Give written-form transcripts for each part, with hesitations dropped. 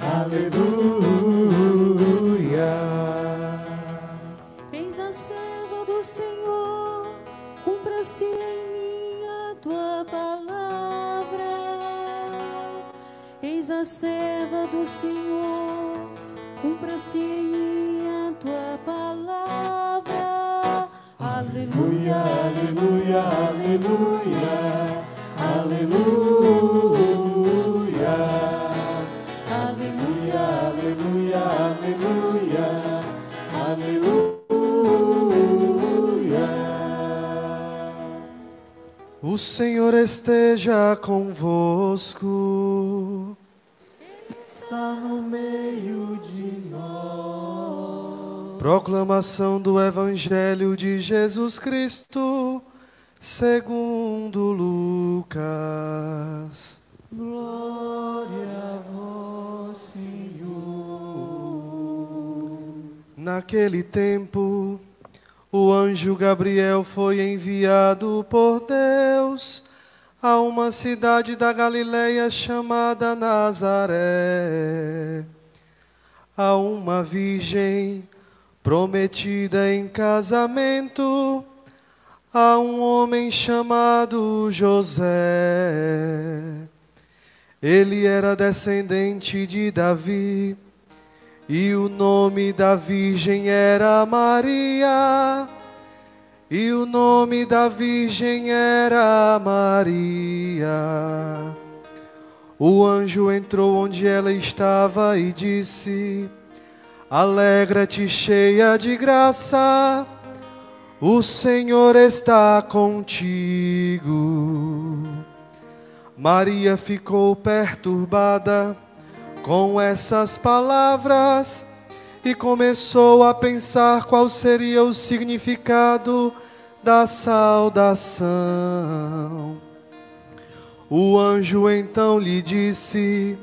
aleluia. Eis a serva do Senhor, cumpra-se em mim a tua palavra. Eis a serva do Senhor, cumpra-se em mim a tua palavra. Aleluia, Aleluia, aleluia, aleluia. Aleluia, aleluia, aleluia, aleluia. O Senhor esteja convosco. Está no meio de nós. Proclamação do Evangelho de Jesus Cristo, segundo Lucas. Glória a vós, Senhor. Naquele tempo, o anjo Gabriel foi enviado por Deus a uma cidade da Galileia chamada Nazaré, a uma virgem prometida em casamento a um homem chamado José. Ele era descendente de Davi, e o nome da virgem era Maria. E o nome da virgem era Maria. O anjo entrou onde ela estava e disse: Alegra-te, cheia de graça, o Senhor está contigo. Maria ficou perturbada com essas palavras e começou a pensar qual seria o significado da saudação. O anjo então lhe disse: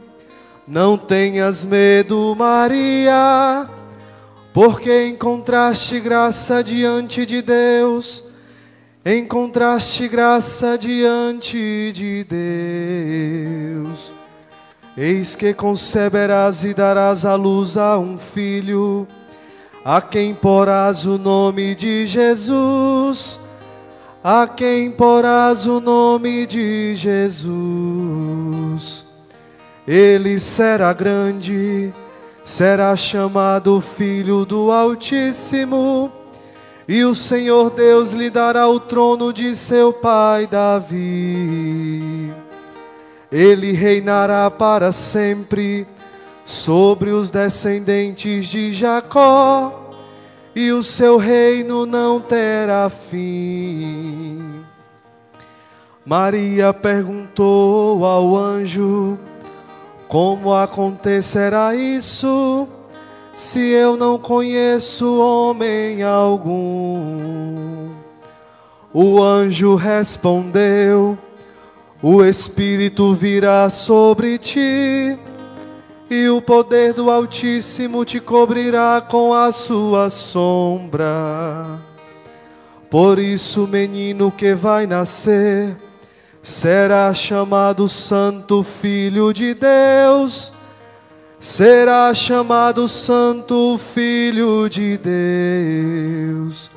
Não tenhas medo, Maria, porque encontraste graça diante de Deus. Encontraste graça diante de Deus. Eis que conceberás e darás à luz a um filho, a quem porás o nome de Jesus. A quem porás o nome de Jesus. Ele será grande, será chamado Filho do Altíssimo, e o Senhor Deus lhe dará o trono de seu pai Davi. Ele reinará para sempre sobre os descendentes de Jacó, e o seu reino não terá fim. Maria perguntou ao anjo: Como acontecerá isso, se eu não conheço homem algum? O anjo respondeu: O Espírito virá sobre ti, e o poder do Altíssimo te cobrirá com a sua sombra. Por isso o menino que vai nascer será chamado Santo Filho de Deus. Será chamado Santo Filho de Deus.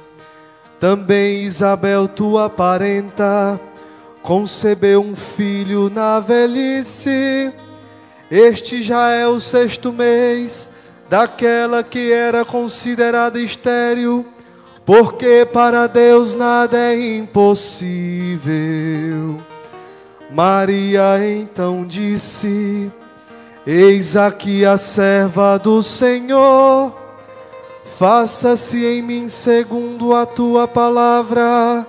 Também Isabel, tua parenta, concebeu um filho na velhice. Este já é o 6º mês daquela que era considerada estéril, porque para Deus nada é impossível. Maria então disse: Eis aqui a serva do Senhor, faça-se em mim segundo a tua palavra.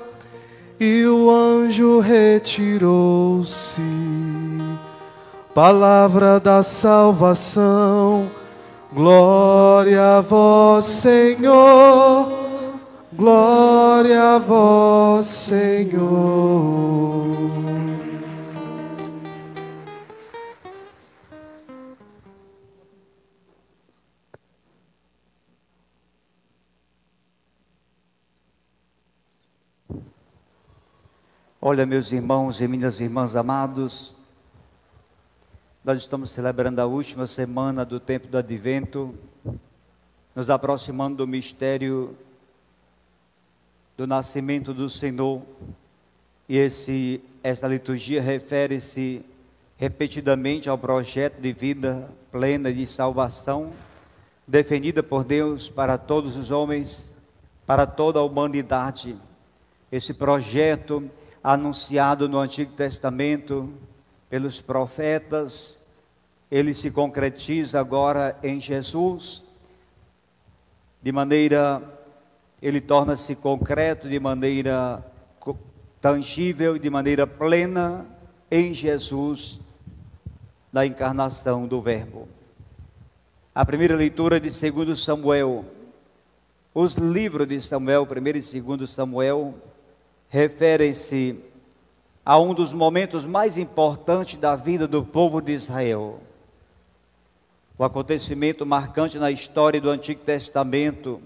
E o anjo retirou-se. Palavra da salvação. Glória a vós, Senhor. Glória a vós, Senhor. Olha, meus irmãos e minhas irmãs amados, Nós estamos celebrando a última semana do tempo do Advento, nos aproximando do mistério do nascimento do Senhor. E esta liturgia refere-se repetidamente ao projeto de vida plena de salvação, definida por Deus para todos os homens, para toda a humanidade. Esse projeto anunciado no Antigo Testamento pelos profetas, ele se concretiza agora em Jesus, ele torna-se concreto de maneira tangível, de maneira plena em Jesus, da encarnação do Verbo. A primeira leitura de 2 Samuel, os livros de Samuel, 1 e 2 Samuel, referem-se a um dos momentos mais importantes da vida do povo de Israel. O acontecimento marcante na história do Antigo Testamento,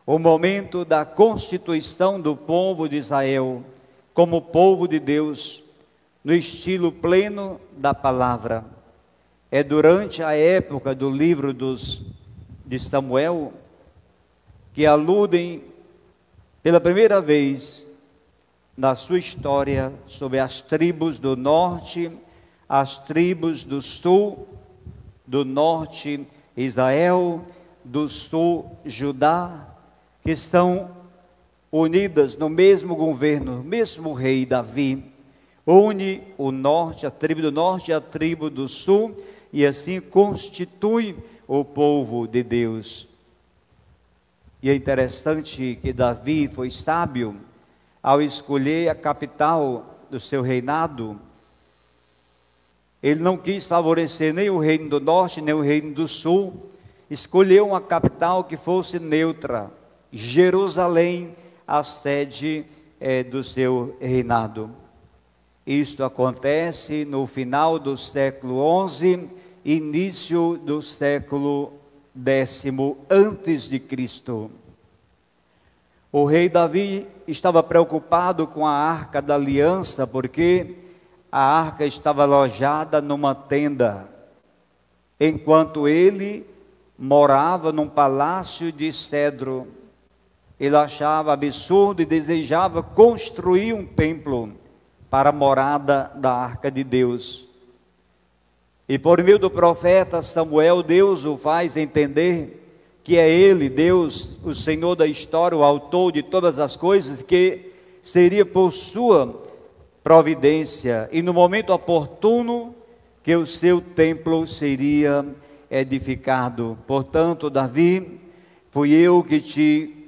o momento da constituição do povo de Israel como povo de Deus, no estilo pleno da palavra. É durante a época do livro de Samuel que aludem pela primeira vez na sua história sobre as tribos do norte, as tribos do sul, do norte Israel, do sul Judá, que estão unidas no mesmo governo, mesmo rei Davi, une o norte, a tribo do norte e a tribo do sul, e assim constitui o povo de Deus. E é interessante que Davi foi sábio ao escolher a capital do seu reinado. Ele não quis favorecer nem o reino do norte, nem o reino do sul. Escolheu uma capital que fosse neutra, Jerusalém, a sede do seu reinado. Isto acontece no final do século XI, início do século X antes de Cristo. O rei Davi estava preocupado com a arca da aliança, porque a arca estava alojada numa tenda, enquanto ele morava num palácio de cedro. Ele achava absurdo e desejava construir um templo para a morada da arca de Deus. E por meio do profeta Samuel, Deus o faz entender que é Ele, Deus, o Senhor da história, o autor de todas as coisas, que seria por sua providência e no momento oportuno que o seu templo seria edificado. Portanto, Davi, fui eu que te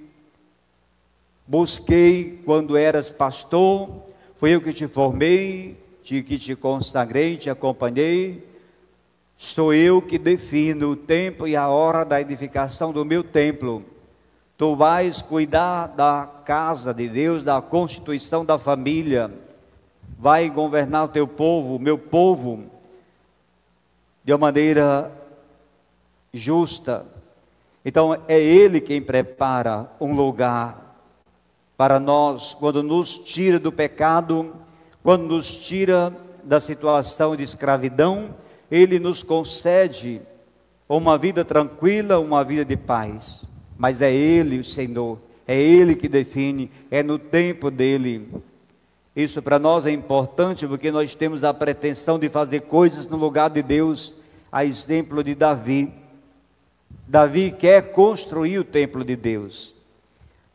busquei quando eras pastor, fui eu que te formei, que te consagrei, te acompanhei. Sou eu que defino o tempo e a hora da edificação do meu templo. Tu vais cuidar da casa de Deus, da constituição da família. Vai governar o teu povo, o meu povo, de uma maneira justa. Então é Ele quem prepara um lugar para nós, quando nos tira do pecado, quando nos tira da situação de escravidão. Ele nos concede uma vida tranquila, uma vida de paz. Mas é Ele o Senhor, é Ele que define, é no tempo dEle. Isso para nós é importante, porque nós temos a pretensão de fazer coisas no lugar de Deus, a exemplo de Davi. Davi quer construir o templo de Deus,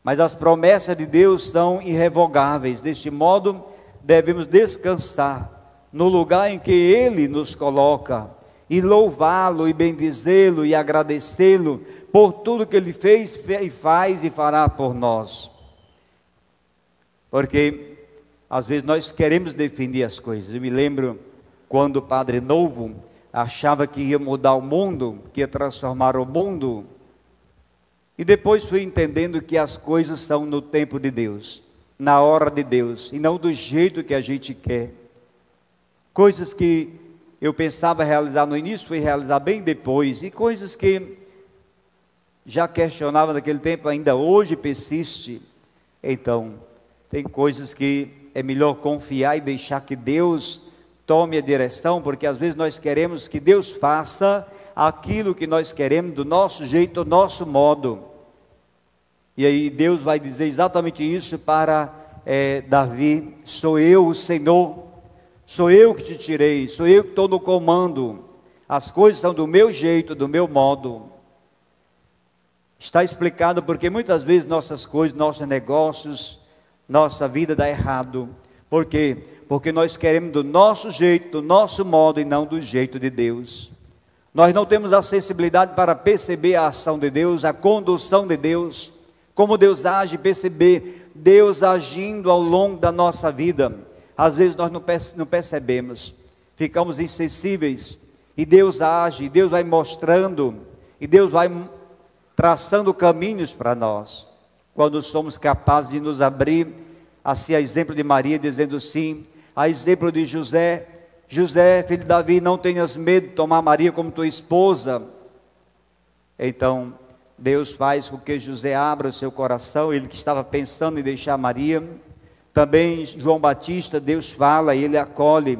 mas as promessas de Deus são irrevogáveis. Deste modo, devemos descansar no lugar em que Ele nos coloca, e louvá-lo, e bendizê-lo, e agradecê-lo por tudo que Ele fez, e faz, e fará por nós. Porque, às vezes, nós queremos definir as coisas. Eu me lembro, quando o Padre Novo achava que ia mudar o mundo, que ia transformar o mundo, e depois fui entendendo que as coisas são no tempo de Deus, na hora de Deus, e não do jeito que a gente quer. Coisas que eu pensava realizar no início, fui realizar bem depois, e coisas que já questionava naquele tempo, ainda hoje persiste. Então, tem coisas que é melhor confiar e deixar que Deus tome a direção, porque às vezes nós queremos que Deus faça aquilo que nós queremos, do nosso jeito, do nosso modo. E aí Deus vai dizer exatamente isso para Davi: sou eu o Senhor, sou eu que te tirei, sou eu que estou no comando, as coisas são do meu jeito, do meu modo. Está explicado porque muitas vezes nossas coisas, nossos negócios, nossa vida dá errado. Por quê? Porque nós queremos do nosso jeito, do nosso modo e não do jeito de Deus. Nós não temos a sensibilidade para perceber a ação de Deus, a condução de Deus, como Deus age, perceber Deus agindo ao longo da nossa vida. Às vezes nós não percebemos, ficamos insensíveis, e Deus age, Deus vai mostrando, e Deus vai traçando caminhos para nós, quando somos capazes de nos abrir, assim a exemplo de Maria, dizendo sim, a exemplo de José: José, filho de Davi, não tenhas medo de tomar Maria como tua esposa. Então, Deus faz com que José abra o seu coração, ele que estava pensando em deixar Maria. Também João Batista, Deus fala e ele acolhe.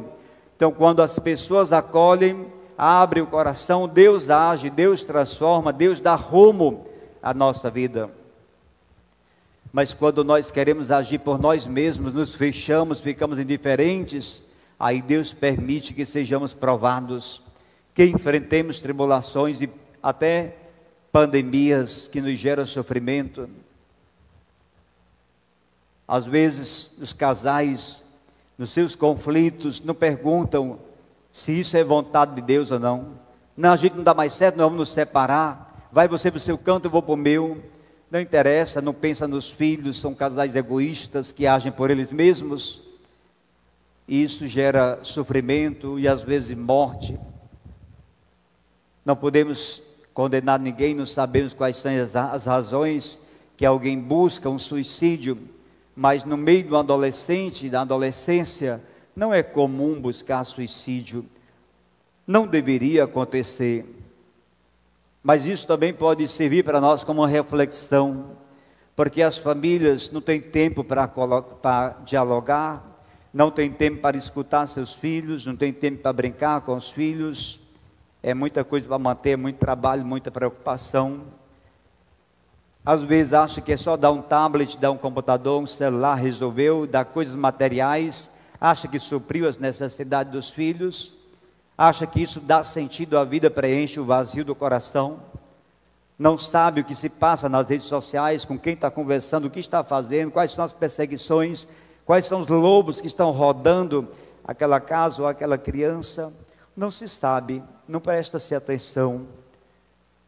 Então, quando as pessoas acolhem, abrem o coração, Deus age, Deus transforma, Deus dá rumo à nossa vida. Mas quando nós queremos agir por nós mesmos, nos fechamos, ficamos indiferentes, aí Deus permite que sejamos provados, que enfrentemos tribulações e até pandemias que nos geram sofrimento. Às vezes os casais, nos seus conflitos, não perguntam se isso é vontade de Deus ou não. Não, a gente não dá mais certo, nós vamos nos separar, vai você para o seu canto, eu vou para o meu. Não interessa, não pensa nos filhos, são casais egoístas que agem por eles mesmos. E isso gera sofrimento e às vezes morte. Não podemos condenar ninguém, não sabemos quais são as razões que alguém busca um suicídio, mas no meio de um adolescente, da adolescência, não é comum buscar suicídio. Não deveria acontecer. Mas isso também pode servir para nós como uma reflexão, porque as famílias não têm tempo para dialogar, não tem tempo para escutar seus filhos, não tem tempo para brincar com os filhos, é muita coisa para manter, muito trabalho, muita preocupação. Às vezes acha que é só dar um tablet, dar um computador, um celular, resolveu, dar coisas materiais, acha que supriu as necessidades dos filhos, acha que isso dá sentido à vida, preenche o vazio do coração, não sabe o que se passa nas redes sociais, com quem está conversando, o que está fazendo, quais são as perseguições, quais são os lobos que estão rodando aquela casa ou aquela criança. Não se sabe, não presta-se atenção.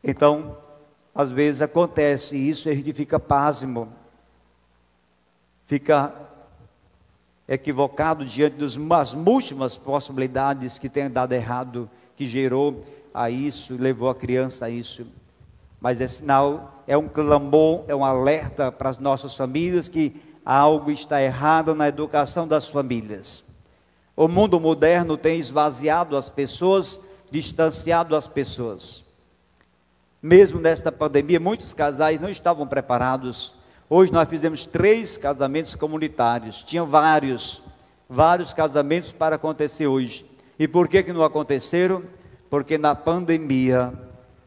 Então, às vezes acontece isso e a gente fica pasmo, fica equivocado diante das múltiplas possibilidades que tem dado errado, que gerou a isso, levou a criança a isso. Mas é sinal, é um clamor, é um alerta para as nossas famílias que algo está errado na educação das famílias. O mundo moderno tem esvaziado as pessoas, distanciado as pessoas. Mesmo nesta pandemia, muitos casais não estavam preparados. Hoje nós fizemos 3 casamentos comunitários, tinham vários casamentos para acontecer hoje. E por que não aconteceram? Porque na pandemia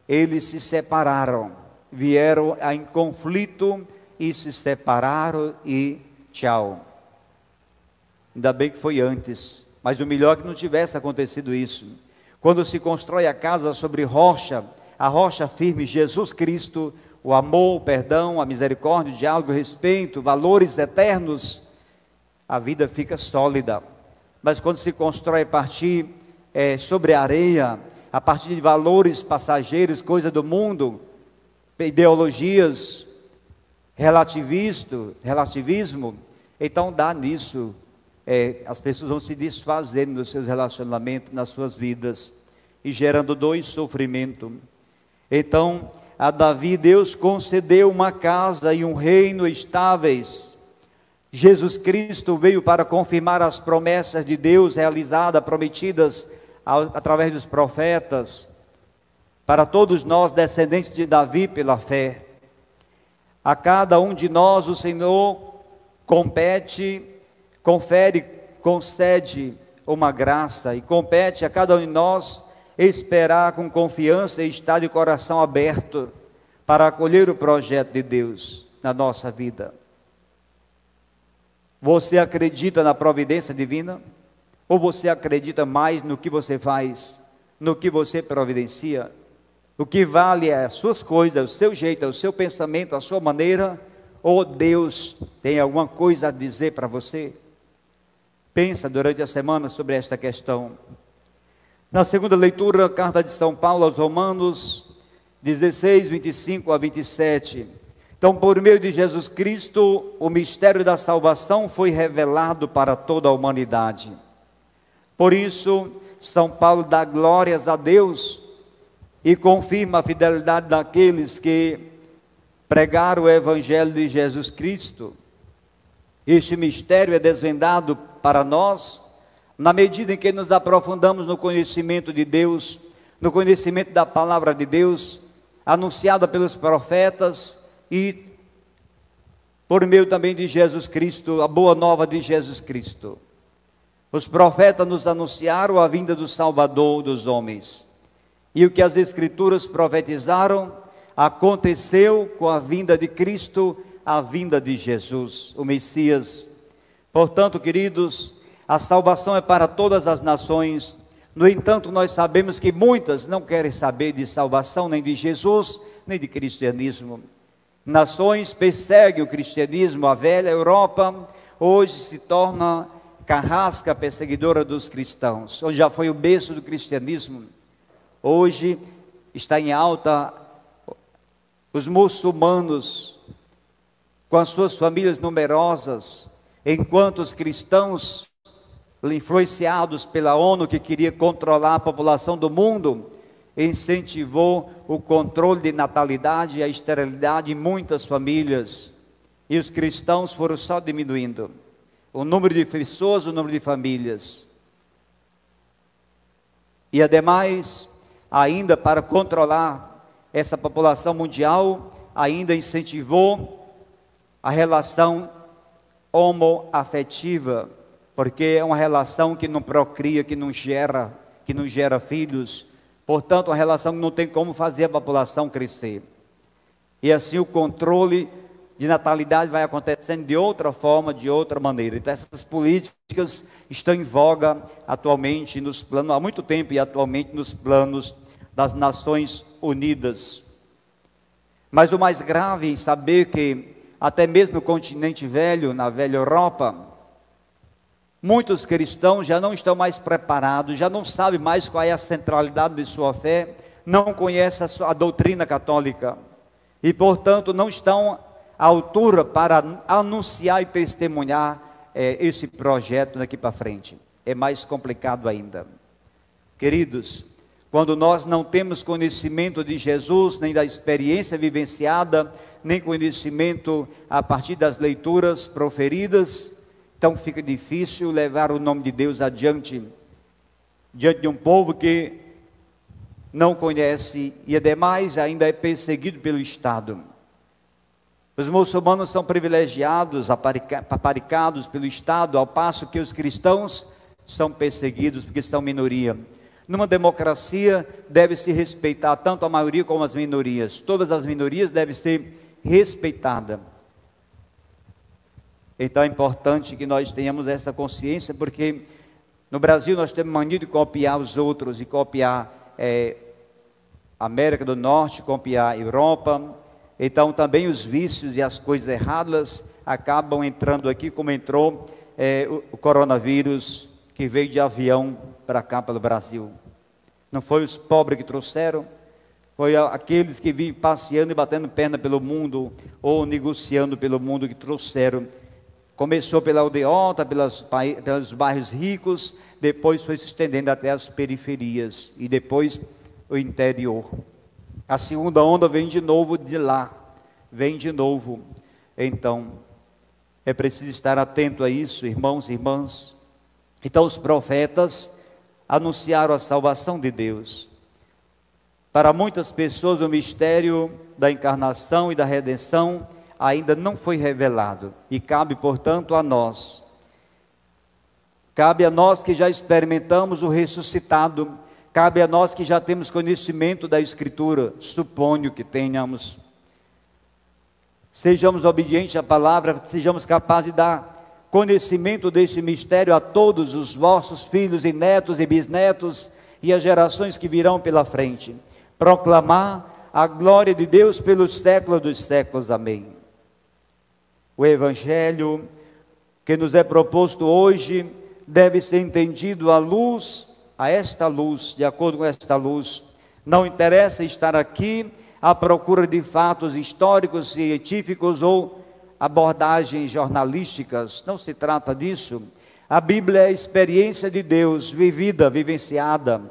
eles se separaram, vieram em conflito e se separaram e tchau. Ainda bem que foi antes, mas o melhor é que não tivesse acontecido isso. Quando se constrói a casa sobre rocha, a rocha firme, Jesus Cristo, o amor, o perdão, a misericórdia, o diálogo, o respeito, valores eternos, a vida fica sólida. Mas quando se constrói a partir sobre a areia, a partir de valores passageiros, coisa do mundo, ideologias, relativismo, então dá nisso, as pessoas vão se desfazendo dos seus relacionamentos, nas suas vidas, e gerando dor e sofrimento. Então, a Davi Deus concedeu uma casa e um reino estáveis. Jesus Cristo veio para confirmar as promessas de Deus realizadas, prometidas através dos profetas, para todos nós descendentes de Davi pela fé. A cada um de nós o Senhor confere, concede uma graça, e compete a cada um de nós esperar com confiança e estar de coração aberto para acolher o projeto de Deus na nossa vida. Você acredita na providência divina? Ou você acredita mais no que você faz, no que você providencia? O que vale é as suas coisas, o seu jeito, o seu pensamento, a sua maneira? Ou Deus tem alguma coisa a dizer para você? Pensa durante a semana sobre esta questão. Na segunda leitura, carta de São Paulo aos Romanos 16, 25 a 27. Então, por meio de Jesus Cristo, o mistério da salvação foi revelado para toda a humanidade. Por isso, São Paulo dá glórias a Deus e confirma a fidelidade daqueles que pregaram o Evangelho de Jesus Cristo. Este mistério é desvendado para nós na medida em que nos aprofundamos no conhecimento de Deus, no conhecimento da palavra de Deus, anunciada pelos profetas e por meio também de Jesus Cristo, a boa nova de Jesus Cristo. Os profetas nos anunciaram a vinda do Salvador dos homens. E o que as Escrituras profetizaram aconteceu com a vinda de Cristo, a vinda de Jesus, o Messias. Portanto, queridos, a salvação é para todas as nações. No entanto, nós sabemos que muitas não querem saber de salvação, nem de Jesus, nem de cristianismo. Nações perseguem o cristianismo. A velha Europa hoje se torna carrasca perseguidora dos cristãos. Hoje já foi o berço do cristianismo. Hoje está em alta os muçulmanos com as suas famílias numerosas, enquanto os cristãos, influenciados pela ONU, que queria controlar a população do mundo, incentivou o controle de natalidade e a esterilidade em muitas famílias, e os cristãos foram só diminuindo o número de pessoas, o número de famílias. E ademais, ainda para controlar essa população mundial, ainda incentivou a relação homoafetiva, porque é uma relação que não procria, que não gera filhos. Portanto, uma relação que não tem como fazer a população crescer. E assim o controle de natalidade vai acontecendo de outra forma, de outra maneira. Então essas políticas estão em voga atualmente nos planos, há muito tempo e atualmente nos planos das Nações Unidas. Mas o mais grave em saber que até mesmo no continente velho, na velha Europa, muitos cristãos já não estão mais preparados, já não sabem mais qual é a centralidade de sua fé, não conhecem a doutrina católica e, portanto, não estão à altura para anunciar e testemunhar esse projeto daqui para frente. É mais complicado ainda. Queridos, quando nós não temos conhecimento de Jesus, nem da experiência vivenciada, nem conhecimento a partir das leituras proferidas, então fica difícil levar o nome de Deus adiante, diante de um povo que não conhece e, ademais, ainda é perseguido pelo Estado. Os muçulmanos são privilegiados, aparicados pelo Estado, ao passo que os cristãos são perseguidos porque são minoria. Numa democracia deve-se respeitar tanto a maioria como as minorias. Todas as minorias devem ser respeitadas. Então é importante que nós tenhamos essa consciência, porque no Brasil nós temos mania de copiar os outros, e copiar América do Norte, copiar Europa. Então também os vícios e as coisas erradas acabam entrando aqui, como entrou o coronavírus, que veio de avião para cá, pelo Brasil. Não foi os pobres que trouxeram, foi aqueles que vinham passeando e batendo perna pelo mundo, ou negociando pelo mundo, que trouxeram. Começou pela aldeota, pelos bairros ricos, depois foi se estendendo até as periferias, e depois o interior. A segunda onda vem de novo de lá, vem de novo. Então, é preciso estar atento a isso, irmãos e irmãs. Então os profetas anunciaram a salvação de Deus. Para muitas pessoas o mistério da encarnação e da redenção ainda não foi revelado, e cabe, portanto, a nós Cabe a nós que já experimentamos o ressuscitado, cabe a nós que já temos conhecimento da Escritura, suponho que tenhamos. Sejamos obedientes à palavra, sejamos capazes de dar conhecimento desse mistério a todos os vossos filhos e netos e bisnetos e as gerações que virão pela frente. Proclamar a glória de Deus pelos séculos dos séculos. Amém. O Evangelho que nos é proposto hoje deve ser entendido à luz, a esta luz, de acordo com esta luz. Não interessa estar aqui à procura de fatos históricos, científicos ou abordagens jornalísticas, não se trata disso. A Bíblia é a experiência de Deus, vivida, vivenciada.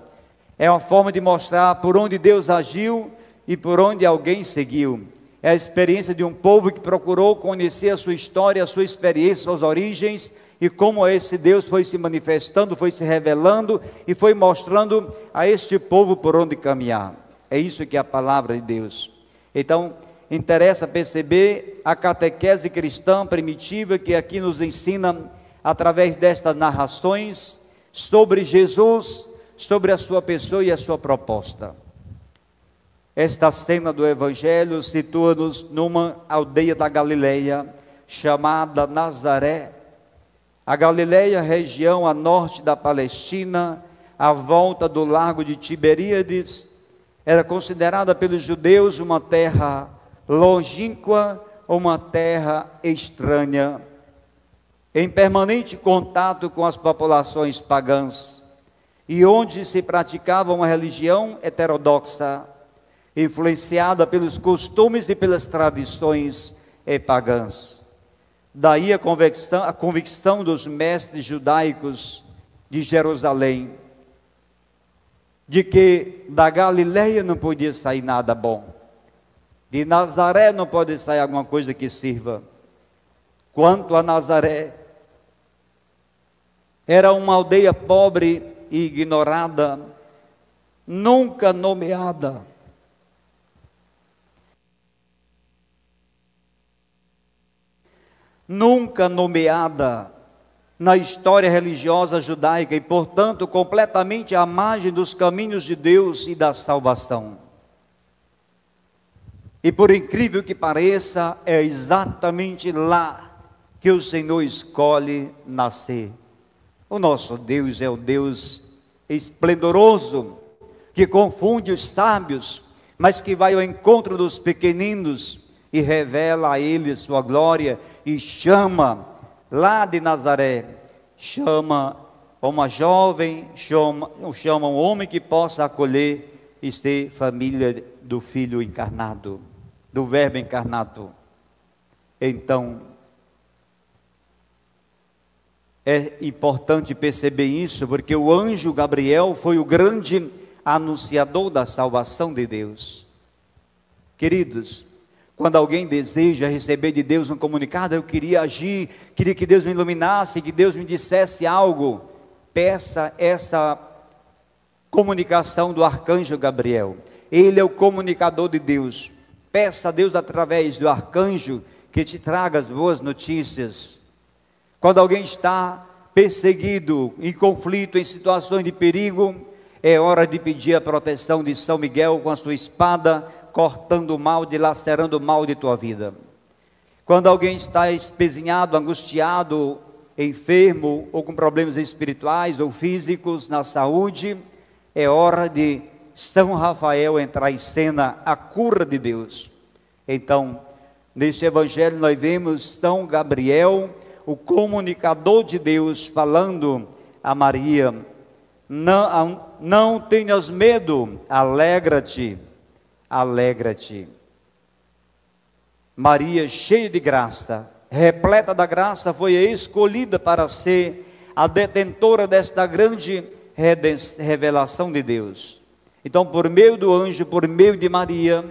É uma forma de mostrar por onde Deus agiu e por onde alguém seguiu. É a experiência de um povo que procurou conhecer a sua história, a sua experiência, suas origens, e como esse Deus foi se manifestando, foi se revelando e foi mostrando a este povo por onde caminhar. É isso que é a palavra de Deus. Então, interessa perceber a catequese cristã primitiva que aqui nos ensina, através destas narrações, sobre Jesus, sobre a sua pessoa e a sua proposta. Esta cena do Evangelho situa-nos numa aldeia da Galileia, chamada Nazaré. A Galileia, região a norte da Palestina, à volta do lago de Tiberíades, era considerada pelos judeus uma terra longínqua, uma terra estranha, em permanente contato com as populações pagãs, e onde se praticava uma religião heterodoxa, influenciada pelos costumes e pelas tradições pagãs. Daí a convicção dos mestres judaicos de Jerusalém, de que da Galileia não podia sair nada bom, de Nazaré não pode sair alguma coisa que sirva. Quanto a Nazaré, era uma aldeia pobre e ignorada, nunca nomeada. Nunca nomeada na história religiosa judaica e, portanto, completamente à margem dos caminhos de Deus e da salvação. E por incrível que pareça, é exatamente lá que o Senhor escolhe nascer. O nosso Deus é o Deus esplendoroso, que confunde os sábios, mas que vai ao encontro dos pequeninos e revela a eles sua glória, e chama lá de Nazaré, chama uma jovem, chama um homem que possa acolher e ser família do Filho encarnado, do Verbo encarnado. Então, é importante perceber isso, porque o anjo Gabriel foi o grande anunciador da salvação de Deus. Queridos, quando alguém deseja receber de Deus um comunicado, eu queria agir, queria que Deus me iluminasse, que Deus me dissesse algo, peça essa comunicação do arcanjo Gabriel. Ele é o comunicador de Deus. Peça a Deus através do arcanjo que te traga as boas notícias. Quando alguém está perseguido, em conflito, em situações de perigo, é hora de pedir a proteção de São Miguel com a sua espada, cortando o mal, dilacerando o mal de tua vida. Quando alguém está espezinhado, angustiado, enfermo, ou com problemas espirituais ou físicos na saúde, é hora de São Rafael entrar em cena, a cura de Deus. Então, neste Evangelho nós vemos São Gabriel, o comunicador de Deus, falando a Maria: não tenhas medo, alegra-te. Alegra-te. Maria, cheia de graça, repleta da graça, foi escolhida para ser a detentora desta grande revelação de Deus. Então, por meio do anjo, por meio de Maria,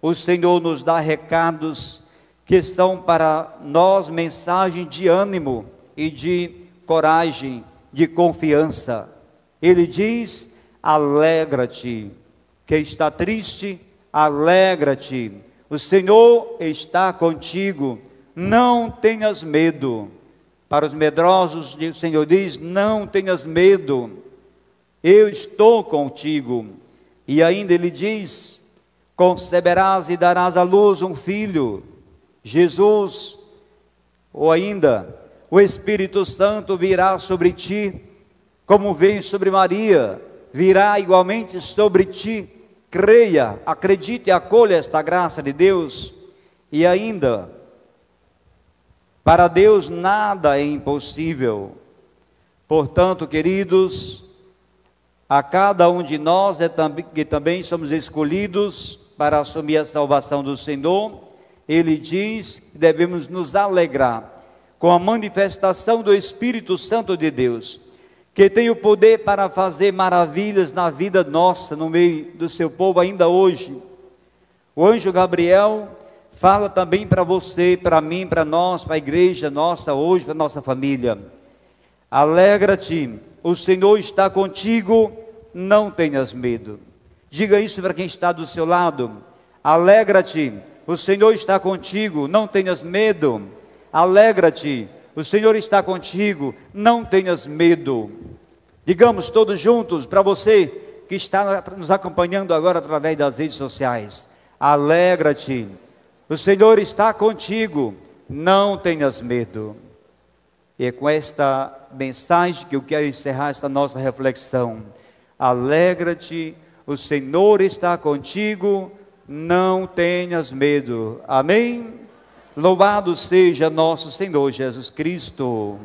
o Senhor nos dá recados que são para nós mensagem de ânimo e de coragem, de confiança. Ele diz: alegra-te. Quem está triste, alegra-te. O Senhor está contigo. Não tenhas medo. Para os medrosos, o Senhor diz: não tenhas medo, eu estou contigo. E ainda ele diz: conceberás e darás à luz um filho, Jesus. Ou ainda, o Espírito Santo virá sobre ti, como veio sobre Maria, virá igualmente sobre ti. Creia, acredite e acolha esta graça de Deus. E ainda, para Deus nada é impossível. Portanto, queridos, a cada um de nós que também somos escolhidos para assumir a salvação do Senhor, Ele diz que devemos nos alegrar com a manifestação do Espírito Santo de Deus, que tem o poder para fazer maravilhas na vida nossa, no meio do seu povo ainda hoje. O anjo Gabriel fala também para você, para mim, para nós, para a igreja nossa hoje, para a nossa família. Alegra-te, o Senhor está contigo, não tenhas medo. Diga isso para quem está do seu lado. Alegra-te, o Senhor está contigo, não tenhas medo. Alegra-te, o Senhor está contigo, não tenhas medo. Digamos todos juntos, para você que está nos acompanhando agora através das redes sociais: alegra-te, o Senhor está contigo, não tenhas medo. E é com esta mensagem que eu quero encerrar esta nossa reflexão. Alegra-te, o Senhor está contigo, não tenhas medo. Amém? Louvado seja nosso Senhor Jesus Cristo.